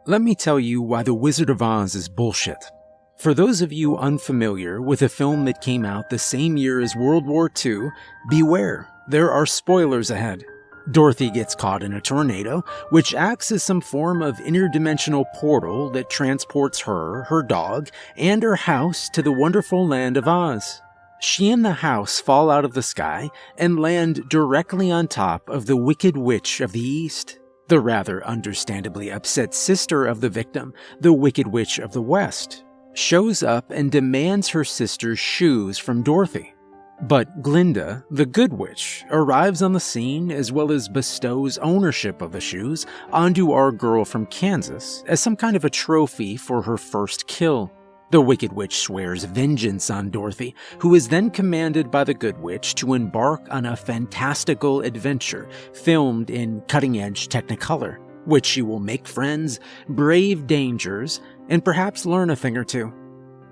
Let me tell you why The Wizard of Oz is bullshit. For those of you unfamiliar with a film that came out the same year as World War II, beware, there are spoilers ahead. Dorothy gets caught in a tornado, which acts as some form of interdimensional portal that transports her, her dog, and her house to the wonderful land of Oz. She and the house fall out of the sky and land directly on top of the Wicked Witch of the East. The rather understandably upset sister of the victim, the Wicked Witch of the West, shows up and demands her sister's shoes from Dorothy. But Glinda, the Good Witch, arrives on the scene as well as bestows ownership of the shoes onto our girl from Kansas as some kind of a trophy for her first kill. The Wicked Witch swears vengeance on Dorothy, who is then commanded by the Good Witch to embark on a fantastical adventure filmed in cutting-edge Technicolor, which she will make friends, brave dangers, and perhaps learn a thing or two.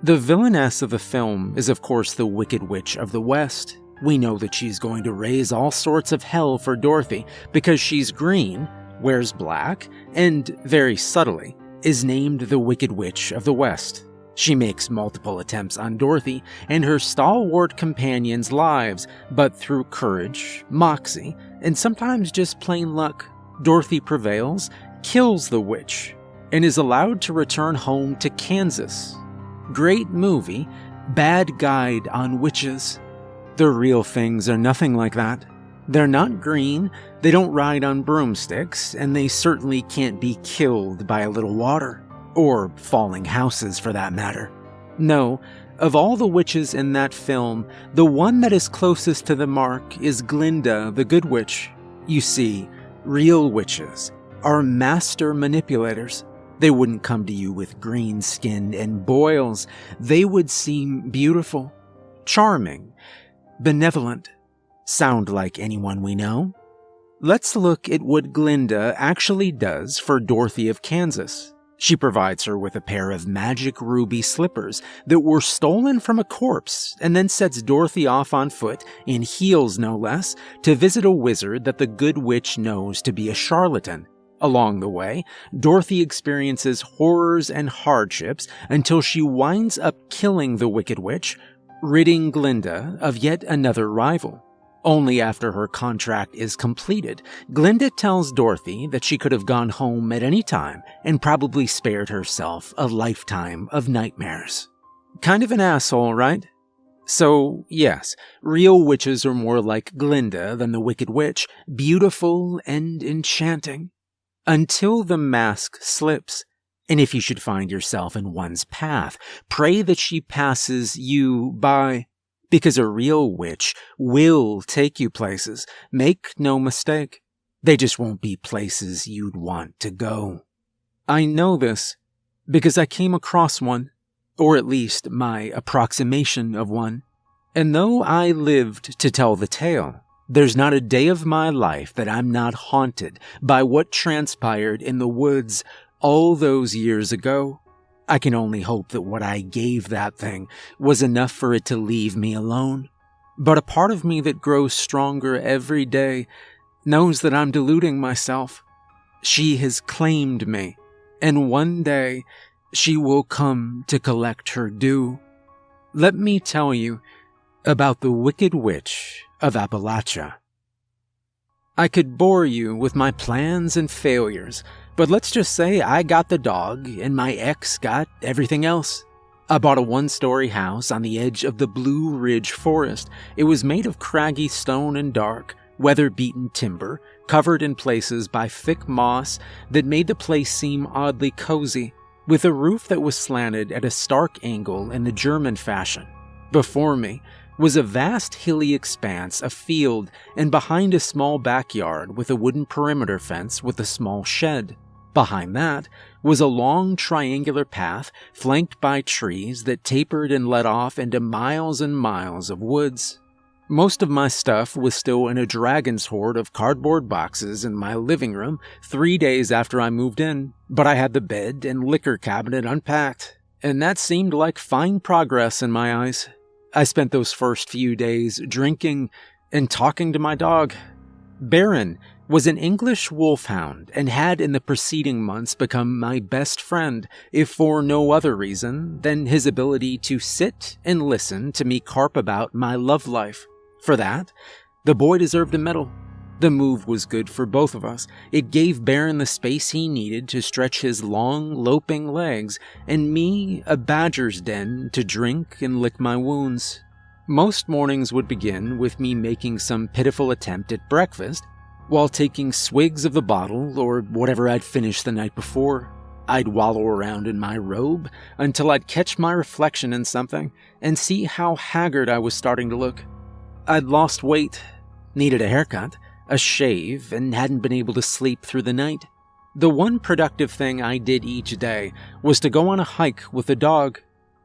The villainess of the film is of course the Wicked Witch of the West. We know that she's going to raise all sorts of hell for Dorothy because she's green, wears black, and, very subtly, is named the Wicked Witch of the West. She makes multiple attempts on Dorothy and her stalwart companions' lives, but through courage, moxie, and sometimes just plain luck, Dorothy prevails, kills the witch, and is allowed to return home to Kansas. Great movie, bad guide on witches. The real things are nothing like that. They're not green, they don't ride on broomsticks, and they certainly can't be killed by a little water. Or falling houses, for that matter. No, of all the witches in that film, the one that is closest to the mark is Glinda, the Good Witch. You see, real witches are master manipulators. They wouldn't come to you with green skin and boils. They would seem beautiful, charming, benevolent, sound like anyone we know. Let's look at what Glinda actually does for Dorothy of Kansas. She provides her with a pair of magic ruby slippers that were stolen from a corpse and then sets Dorothy off on foot, in heels no less, to visit a wizard that the Good Witch knows to be a charlatan. Along the way, Dorothy experiences horrors and hardships until she winds up killing the Wicked Witch, ridding Glinda of yet another rival. Only after her contract is completed, Glinda tells Dorothy that she could have gone home at any time and probably spared herself a lifetime of nightmares. Kind of an asshole, right? So, yes, real witches are more like Glinda than the Wicked Witch, beautiful and enchanting. Until the mask slips. And if you should find yourself in one's path, pray that she passes you by. Because a real witch will take you places, make no mistake. They just won't be places you'd want to go. I know this because I came across one, or at least my approximation of one. And though I lived to tell the tale, there's not a day of my life that I'm not haunted by what transpired in the woods all those years ago. I can only hope that what I gave that thing was enough for it to leave me alone. But a part of me that grows stronger every day knows that I'm deluding myself. She has claimed me, and one day she will come to collect her due. Let me tell you about the Wicked Witch of Appalachia. I could bore you with my plans and failures, but let's just say I got the dog and my ex got everything else. I bought a one-story house on the edge of the Blue Ridge Forest. It was made of craggy stone and dark, weather-beaten timber, covered in places by thick moss that made the place seem oddly cozy, with a roof that was slanted at a stark angle in the German fashion. Before me was a vast hilly expanse of field, and behind a small backyard with a wooden perimeter fence with a small shed. Behind that was a long triangular path flanked by trees that tapered and led off into miles and miles of woods. Most of my stuff was still in a dragon's hoard of cardboard boxes in my living room 3 days after I moved in, but I had the bed and liquor cabinet unpacked, and that seemed like fine progress in my eyes. I spent those first few days drinking and talking to my dog. Baron was an English wolfhound and had in the preceding months become my best friend, if for no other reason than his ability to sit and listen to me carp about my love life. For that, the boy deserved a medal. The move was good for both of us. It gave Baron the space he needed to stretch his long, loping legs, and me a badger's den to drink and lick my wounds. Most mornings would begin with me making some pitiful attempt at breakfast, while taking swigs of the bottle or whatever I'd finished the night before. I'd wallow around in my robe until I'd catch my reflection in something and see how haggard I was starting to look. I'd lost weight, needed a haircut, a shave, and hadn't been able to sleep through the night. The one productive thing I did each day was to go on a hike with the dog.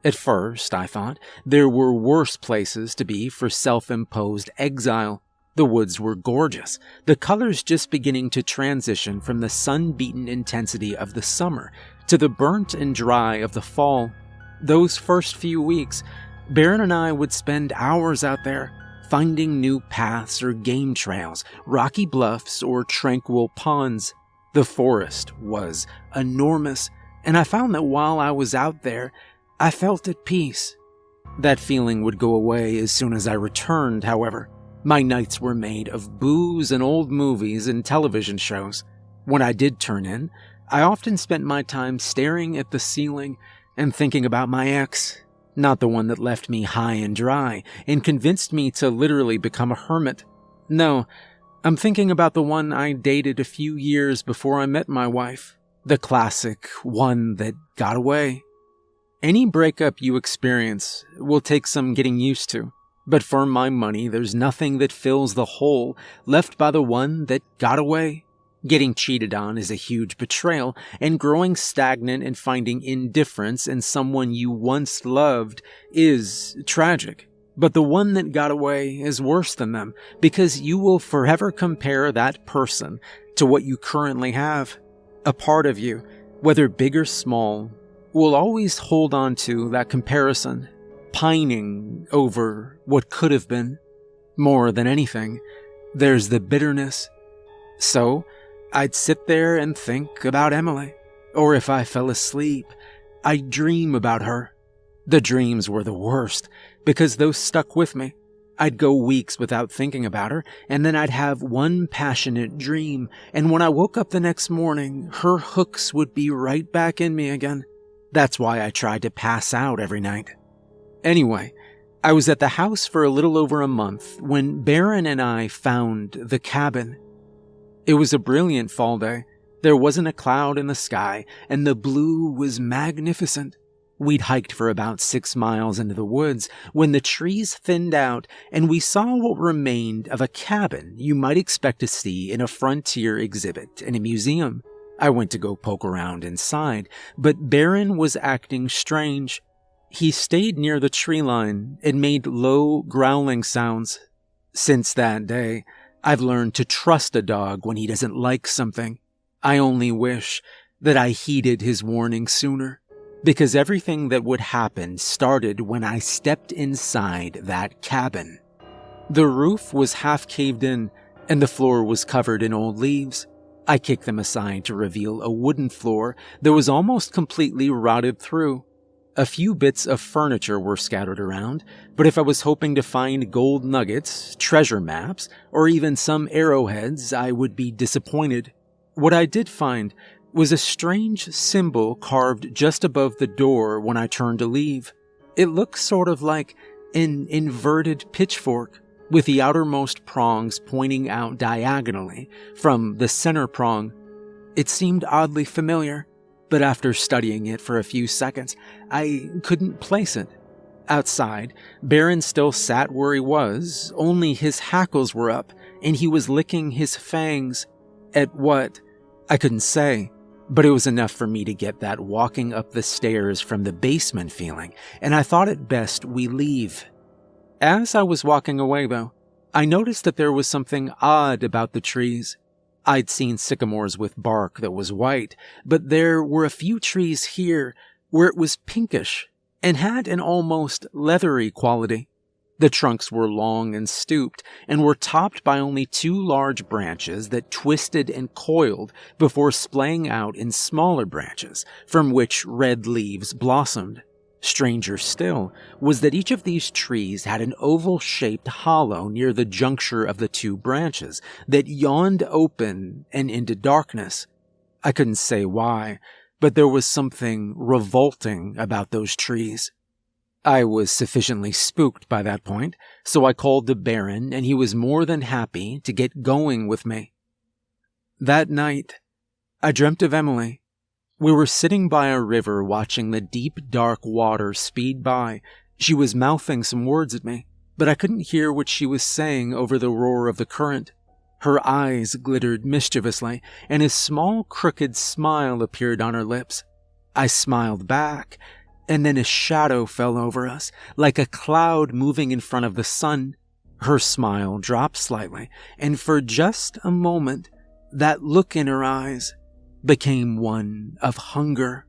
At first, I thought, there were worse places to be for self-imposed exile. The woods were gorgeous, the colors just beginning to transition from the sun-beaten intensity of the summer to the burnt and dry of the fall. Those first few weeks, Baron and I would spend hours out there, finding new paths or game trails, rocky bluffs or tranquil ponds. The forest was enormous, and I found that while I was out there, I felt at peace. That feeling would go away as soon as I returned, however. My nights were made of booze and old movies and television shows. When I did turn in, I often spent my time staring at the ceiling and thinking about my ex, not the one that left me high and dry and convinced me to literally become a hermit. No, I'm thinking about the one I dated a few years before I met my wife, the classic one that got away. Any breakup you experience will take some getting used to. But for my money, there's nothing that fills the hole left by the one that got away. Getting cheated on is a huge betrayal, and growing stagnant and finding indifference in someone you once loved is tragic. But the one that got away is worse than them, because you will forever compare that person to what you currently have. A part of you, whether big or small, will always hold on to that comparison, pining over what could have been. More than anything, there's the bitterness. So, I'd sit there and think about Emily, or if I fell asleep, I'd dream about her. The dreams were the worst, because those stuck with me. I'd go weeks without thinking about her, and then I'd have one passionate dream, and when I woke up the next morning, her hooks would be right back in me again. That's why I tried to pass out every night. Anyway, I was at the house for a little over a month when Baron and I found the cabin. It was a brilliant fall day. There wasn't a cloud in the sky, and the blue was magnificent. We'd hiked for about 6 miles into the woods when the trees thinned out and we saw what remained of a cabin you might expect to see in a frontier exhibit in a museum. I went to go poke around inside, but Baron was acting strange. He stayed near the tree line and made low, growling sounds. Since that day, I've learned to trust a dog when he doesn't like something. I only wish that I heeded his warning sooner, because everything that would happen started when I stepped inside that cabin. The roof was half caved in, and the floor was covered in old leaves. I kicked them aside to reveal a wooden floor that was almost completely rotted through. A few bits of furniture were scattered around, but if I was hoping to find gold nuggets, treasure maps, or even some arrowheads, I would be disappointed. What I did find was a strange symbol carved just above the door when I turned to leave. It looked sort of like an inverted pitchfork, with the outermost prongs pointing out diagonally from the center prong. It seemed oddly familiar, but after studying it for a few seconds, I couldn't place it. Outside, Baron still sat where he was, only his hackles were up, and he was licking his fangs. At what? I couldn't say, but it was enough for me to get that walking up the stairs from the basement feeling, and I thought it best we leave. As I was walking away, though, I noticed that there was something odd about the trees. I'd seen sycamores with bark that was white, but there were a few trees here where it was pinkish and had an almost leathery quality. The trunks were long and stooped, and were topped by only 2 large branches that twisted and coiled before splaying out in smaller branches, from which red leaves blossomed. Stranger still was that each of these trees had an oval-shaped hollow near the juncture of the 2 branches that yawned open and into darkness. I couldn't say why, but there was something revolting about those trees. I was sufficiently spooked by that point, so I called the Baron, and he was more than happy to get going with me. That night, I dreamt of Emily. We were sitting by a river watching the deep, dark water speed by. She was mouthing some words at me, but I couldn't hear what she was saying over the roar of the current. Her eyes glittered mischievously, and a small, crooked smile appeared on her lips. I smiled back, and then a shadow fell over us, like a cloud moving in front of the sun. Her smile dropped slightly, and for just a moment, that look in her eyes became one of hunger.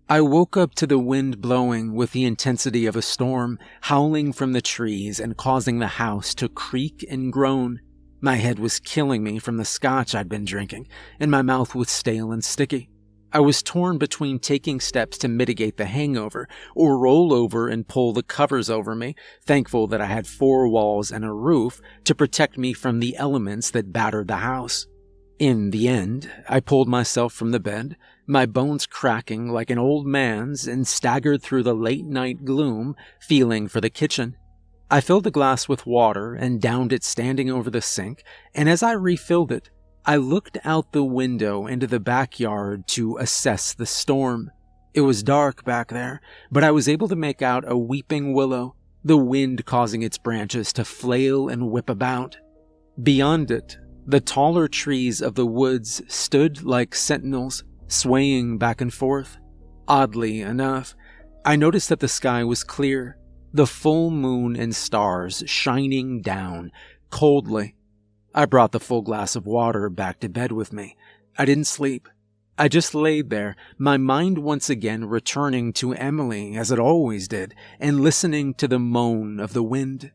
I woke up to the wind blowing with the intensity of a storm, howling from the trees and causing the house to creak and groan. My head was killing me from the scotch I'd been drinking, and my mouth was stale and sticky. I was torn between taking steps to mitigate the hangover or roll over and pull the covers over me, thankful that I had 4 walls and a roof to protect me from the elements that battered the house. In the end, I pulled myself from the bed, my bones cracking like an old man's, and staggered through the late-night gloom, feeling for the kitchen. I filled a glass with water and downed it standing over the sink, and as I refilled it, I looked out the window into the backyard to assess the storm. It was dark back there, but I was able to make out a weeping willow, the wind causing its branches to flail and whip about. Beyond it, the taller trees of the woods stood like sentinels, swaying back and forth. Oddly enough, I noticed that the sky was clear, the full moon and stars shining down coldly. I brought the full glass of water back to bed with me. I didn't sleep. I just laid there, my mind once again returning to Emily as it always did, and listening to the moan of the wind.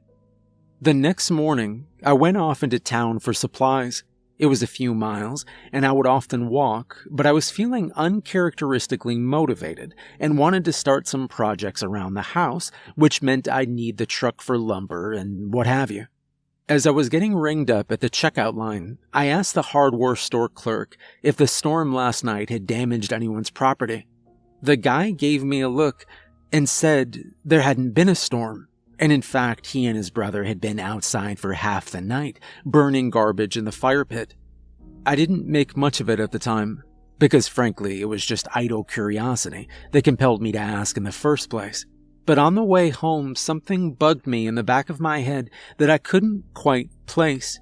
The next morning, I went off into town for supplies. It was a few miles, and I would often walk, but I was feeling uncharacteristically motivated and wanted to start some projects around the house, which meant I'd need the truck for lumber and what have you. As I was getting ringed up at the checkout line, I asked the hardware store clerk if the storm last night had damaged anyone's property. The guy gave me a look and said there hadn't been a storm, and in fact he and his brother had been outside for half the night, burning garbage in the fire pit. I didn't make much of it at the time, because frankly it was just idle curiosity that compelled me to ask in the first place. But on the way home, something bugged me in the back of my head that I couldn't quite place.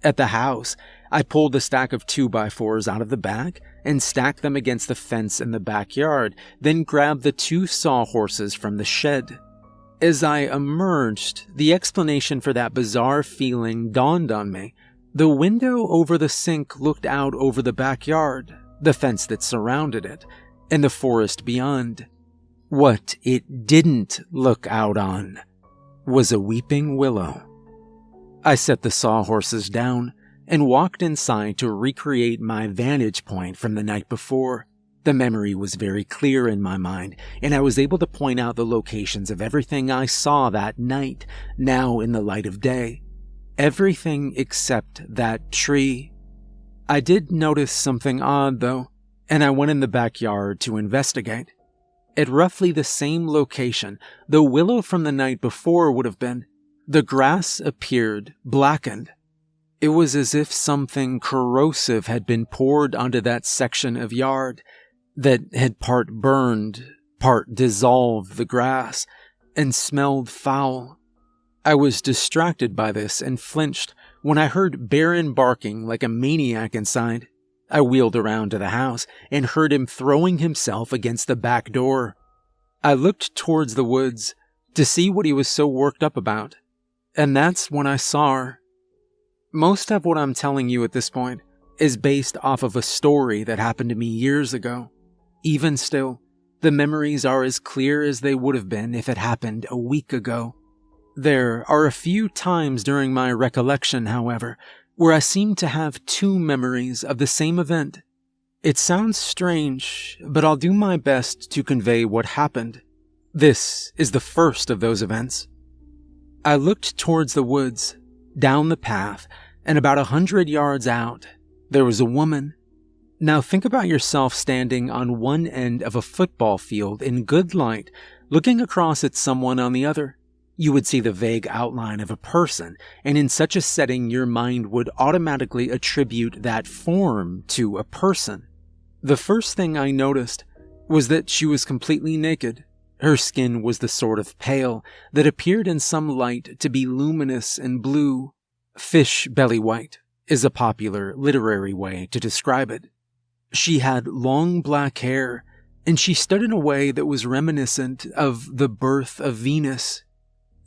At the house, I pulled a stack of 2x4s out of the back and stacked them against the fence in the backyard, then grabbed the 2 sawhorses from the shed. As I emerged, the explanation for that bizarre feeling dawned on me. The window over the sink looked out over the backyard, the fence that surrounded it, and the forest beyond. What it didn't look out on was a weeping willow. I set the sawhorses down and walked inside to recreate my vantage point from the night before. The memory was very clear in my mind, and I was able to point out the locations of everything I saw that night, now in the light of day. Everything except that tree. I did notice something odd, though, and I went in the backyard to investigate. At roughly the same location the willow from the night before would have been, the grass appeared blackened. It was as if something corrosive had been poured onto that section of yard that had part burned, part dissolved the grass, and smelled foul. I was distracted by this and flinched when I heard Baron barking like a maniac inside. I wheeled around to the house and heard him throwing himself against the back door. I looked towards the woods to see what he was so worked up about, and that's when I saw her. Most of what I'm telling you at this point is based off of a story that happened to me years ago. Even still, the memories are as clear as they would have been if it happened a week ago. There are a few times during my recollection, however, where I seem to have two memories of the same event. It sounds strange, but I'll do my best to convey what happened. This is the first of those events. I looked towards the woods, down the path, and about 100 yards out, there was a woman. Now think about yourself standing on one end of a football field in good light, looking across at someone on the other. You would see the vague outline of a person, and in such a setting your mind would automatically attribute that form to a person. The first thing I noticed was that she was completely naked. Her skin was the sort of pale that appeared in some light to be luminous and blue. Fish belly white is a popular literary way to describe it. She had long black hair, and she stood in a way that was reminiscent of the birth of Venus.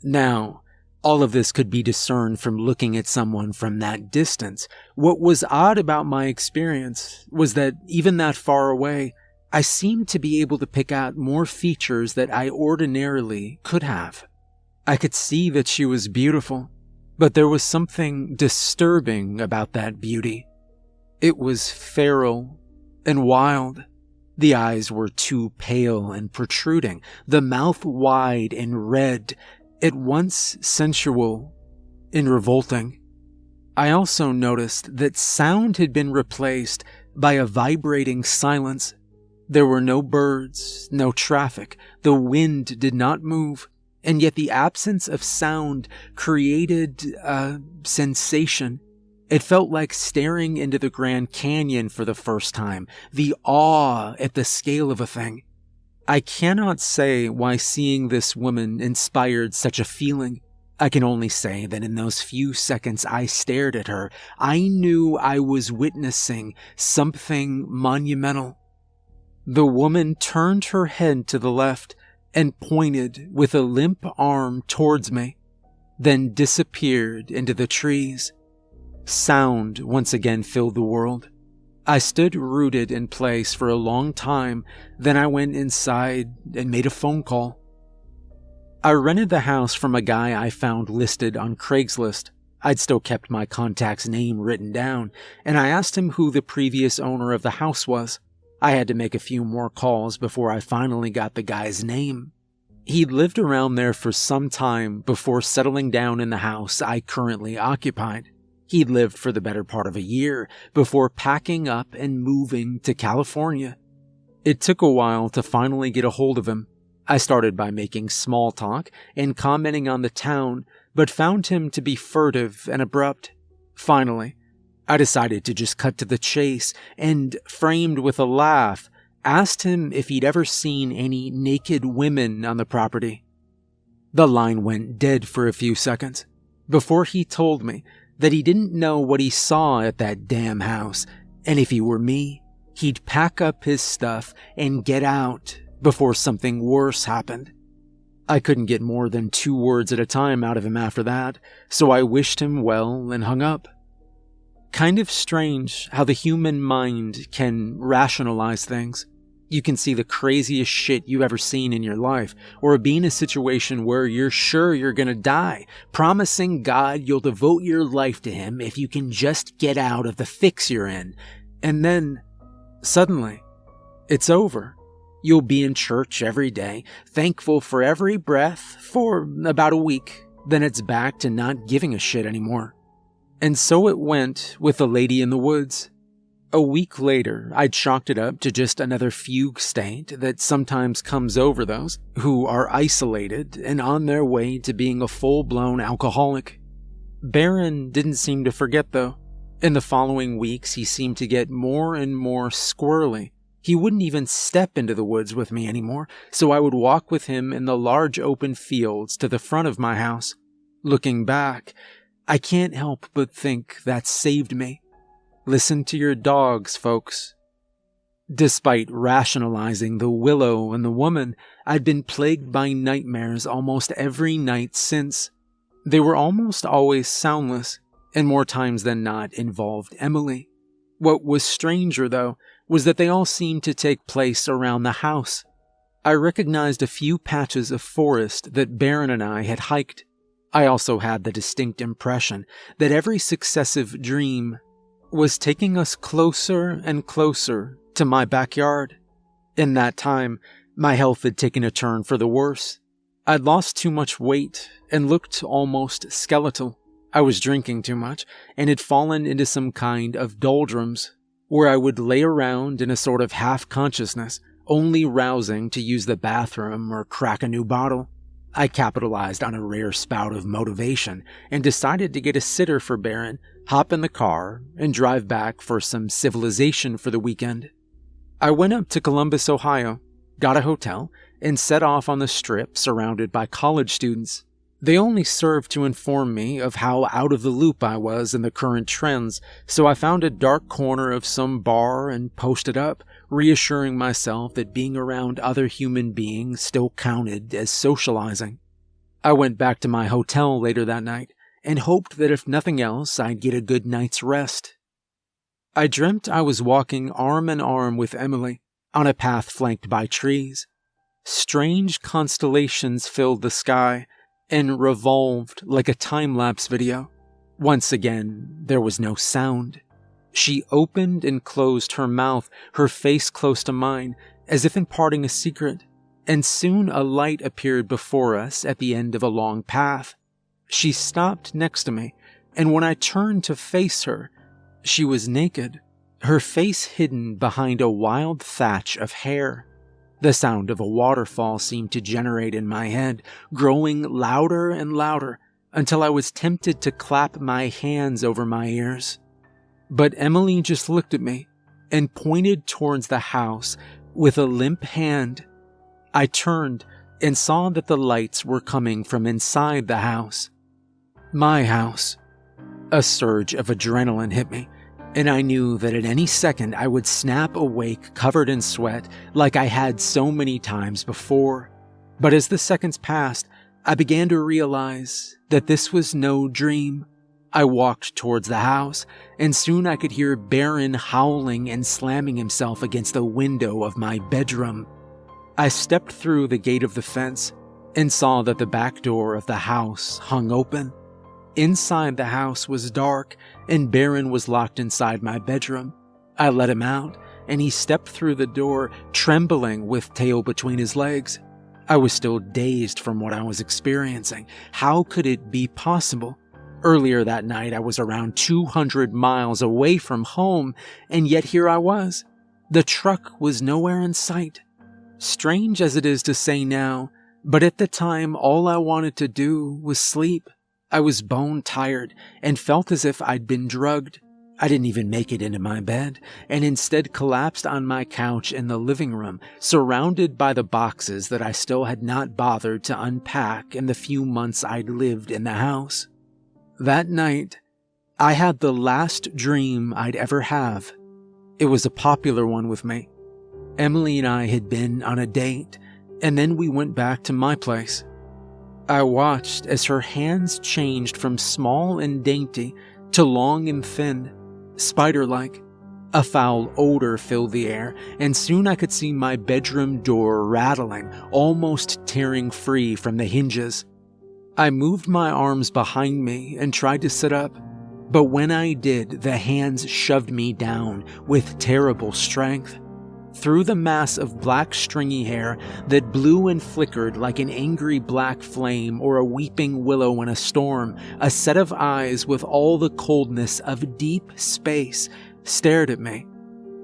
Now, all of this could be discerned from looking at someone from that distance. What was odd about my experience was that even that far away, I seemed to be able to pick out more features that I ordinarily could have. I could see that she was beautiful, but there was something disturbing about that beauty. It was feral and wild. The eyes were too pale and protruding, the mouth wide and red, at once sensual and revolting. I also noticed that sound had been replaced by a vibrating silence. There were no birds, no traffic, the wind did not move, and yet the absence of sound created a sensation. It felt like staring into the Grand Canyon for the first time, the awe at the scale of a thing. I cannot say why seeing this woman inspired such a feeling. I can only say that in those few seconds I stared at her, I knew I was witnessing something monumental. The woman turned her head to the left and pointed with a limp arm towards me, then disappeared into the trees. Sound once again filled the world. I stood rooted in place for a long time, then I went inside and made a phone call. I rented the house from a guy I found listed on Craigslist. I'd still kept my contact's name written down, and I asked him who the previous owner of the house was. I had to make a few more calls before I finally got the guy's name. He'd lived around there for some time before settling down in the house I currently occupied. He'd lived for the better part of a year before packing up and moving to California. It took a while to finally get a hold of him. I started by making small talk and commenting on the town, but found him to be furtive and abrupt. Finally, I decided to just cut to the chase and, framed with a laugh, asked him if he'd ever seen any naked women on the property. The line went dead for a few seconds before he told me that he didn't know what he saw at that damn house, and if he were me, he'd pack up his stuff and get out before something worse happened. I couldn't get more than 2 words at a time out of him after that, so I wished him well and hung up. Kind of strange how the human mind can rationalize things. You can see the craziest shit you've ever seen in your life, or be in a situation where you're sure you're gonna die, promising God you'll devote your life to him if you can just get out of the fix you're in. And then, suddenly, it's over. You'll be in church every day, thankful for every breath for about a week. Then it's back to not giving a shit anymore. And so it went with the lady in the woods. A week later, I'd chalked it up to just another fugue state that sometimes comes over those who are isolated and on their way to being a full-blown alcoholic. Barron didn't seem to forget, though. In the following weeks, he seemed to get more and more squirrely. He wouldn't even step into the woods with me anymore, so I would walk with him in the large open fields to the front of my house. Looking back, I can't help but think that saved me. Listen to your dogs, folks. Despite rationalizing the willow and the woman, I'd been plagued by nightmares almost every night since. They were almost always soundless, and more times than not involved Emily. What was stranger, though, was that they all seemed to take place around the house. I recognized a few patches of forest that Barron and I had hiked. I also had the distinct impression that every successive dream was taking us closer and closer to my backyard. In that time, my health had taken a turn for the worse. I'd lost too much weight and looked almost skeletal. I was drinking too much and had fallen into some kind of doldrums, where I would lay around in a sort of half-consciousness, only rousing to use the bathroom or crack a new bottle. I capitalized on a rare spout of motivation and decided to get a sitter for Baron, hop in the car, and drive back for some civilization for the weekend. I went up to Columbus, Ohio, got a hotel, and set off on the strip surrounded by college students. They only served to inform me of how out of the loop I was in the current trends, so I found a dark corner of some bar and posted up, reassuring myself that being around other human beings still counted as socializing. I went back to my hotel later that night and hoped that if nothing else, I'd get a good night's rest. I dreamt I was walking arm in arm with Emily on a path flanked by trees. Strange constellations filled the sky and revolved like a time-lapse video. Once again, there was no sound. She opened and closed her mouth, her face close to mine, as if imparting a secret, and soon a light appeared before us at the end of a long path. She stopped next to me, and when I turned to face her, she was naked, her face hidden behind a wild thatch of hair. The sound of a waterfall seemed to generate in my head, growing louder and louder, until I was tempted to clap my hands over my ears. But Emily just looked at me and pointed towards the house with a limp hand. I turned and saw that the lights were coming from inside the house. My house. A surge of adrenaline hit me, and I knew that at any second I would snap awake covered in sweat like I had so many times before. But as the seconds passed, I began to realize that this was no dream. I walked towards the house, and soon I could hear Baron howling and slamming himself against the window of my bedroom. I stepped through the gate of the fence and saw that the back door of the house hung open. Inside the house was dark, and Baron was locked inside my bedroom. I let him out, and he stepped through the door, trembling with tail between his legs. I was still dazed from what I was experiencing. How could it be possible? Earlier that night, I was around 200 miles away from home, and yet here I was. The truck was nowhere in sight. Strange as it is to say now, but at the time, all I wanted to do was sleep. I was bone tired and felt as if I'd been drugged. I didn't even make it into my bed, and instead collapsed on my couch in the living room, surrounded by the boxes that I still had not bothered to unpack in the few months I'd lived in the house. That night, I had the last dream I'd ever have. It was a popular one with me. Emily and I had been on a date, and then we went back to my place. I watched as her hands changed from small and dainty to long and thin, spider-like. A foul odor filled the air, and soon I could see my bedroom door rattling, almost tearing free from the hinges. I moved my arms behind me and tried to sit up, but when I did, the hands shoved me down with terrible strength. Through the mass of black stringy hair that blew and flickered like an angry black flame or a weeping willow in a storm, a set of eyes with all the coldness of deep space stared at me.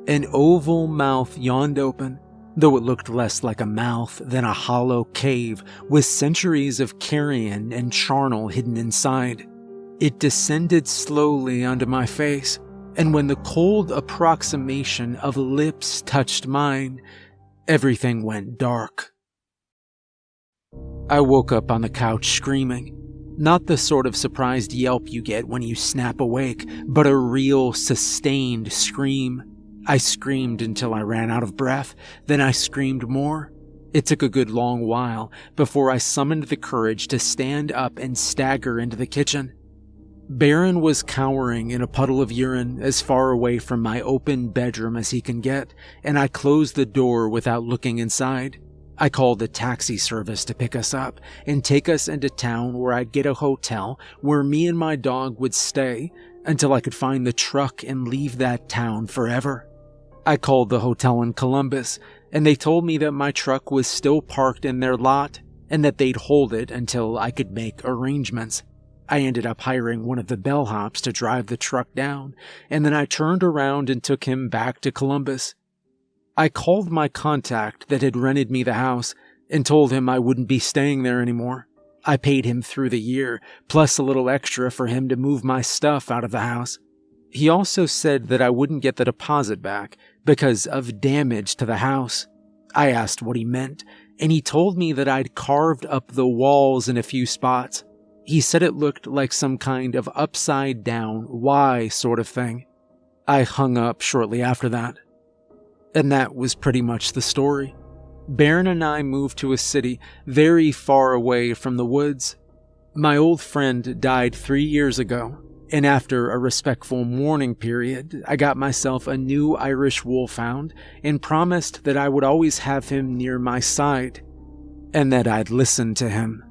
An oval mouth yawned open, though it looked less like a mouth than a hollow cave with centuries of carrion and charnel hidden inside. It descended slowly onto my face, and when the cold approximation of lips touched mine, everything went dark. I woke up on the couch screaming. Not the sort of surprised yelp you get when you snap awake, but a real, sustained scream. I screamed until I ran out of breath, then I screamed more. It took a good long while before I summoned the courage to stand up and stagger into the kitchen. Baron was cowering in a puddle of urine as far away from my open bedroom as he can get, and I closed the door without looking inside. I called the taxi service to pick us up and take us into town where I'd get a hotel where me and my dog would stay until I could find the truck and leave that town forever. I called the hotel in Columbus, and they told me that my truck was still parked in their lot and that they'd hold it until I could make arrangements. I ended up hiring one of the bellhops to drive the truck down, and then I turned around and took him back to Columbus. I called my contact that had rented me the house and told him I wouldn't be staying there anymore. I paid him through the year, plus a little extra for him to move my stuff out of the house. He also said that I wouldn't get the deposit back because of damage to the house. I asked what he meant, and he told me that I'd carved up the walls in a few spots. He said it looked like some kind of upside-down Y sort of thing. I hung up shortly after that. And that was pretty much the story. Baron and I moved to a city very far away from the woods. My old friend died 3 years ago, and after a respectful mourning period, I got myself a new Irish wolfhound and promised that I would always have him near my side, and that I'd listen to him.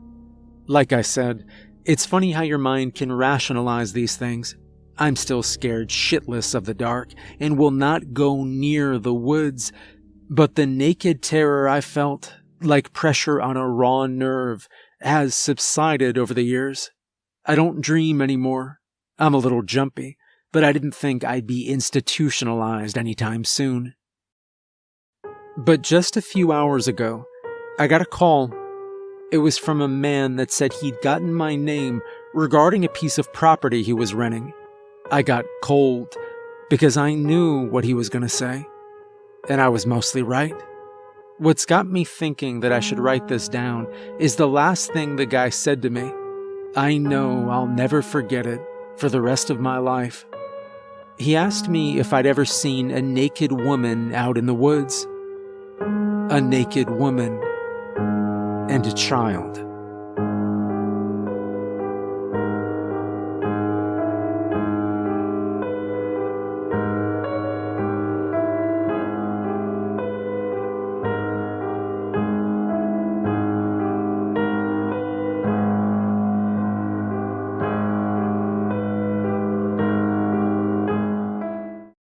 Like I said, it's funny how your mind can rationalize these things. I'm still scared shitless of the dark and will not go near the woods, but the naked terror I felt, like pressure on a raw nerve, has subsided over the years. I don't dream anymore. I'm a little jumpy, but I didn't think I'd be institutionalized anytime soon. But just a few hours ago, I got a call. It was from a man that said he'd gotten my name regarding a piece of property he was renting. I got cold because I knew what he was going to say, and I was mostly right. What's got me thinking that I should write this down is the last thing the guy said to me. I know I'll never forget it for the rest of my life. He asked me if I'd ever seen a naked woman out in the woods. A naked woman and a child.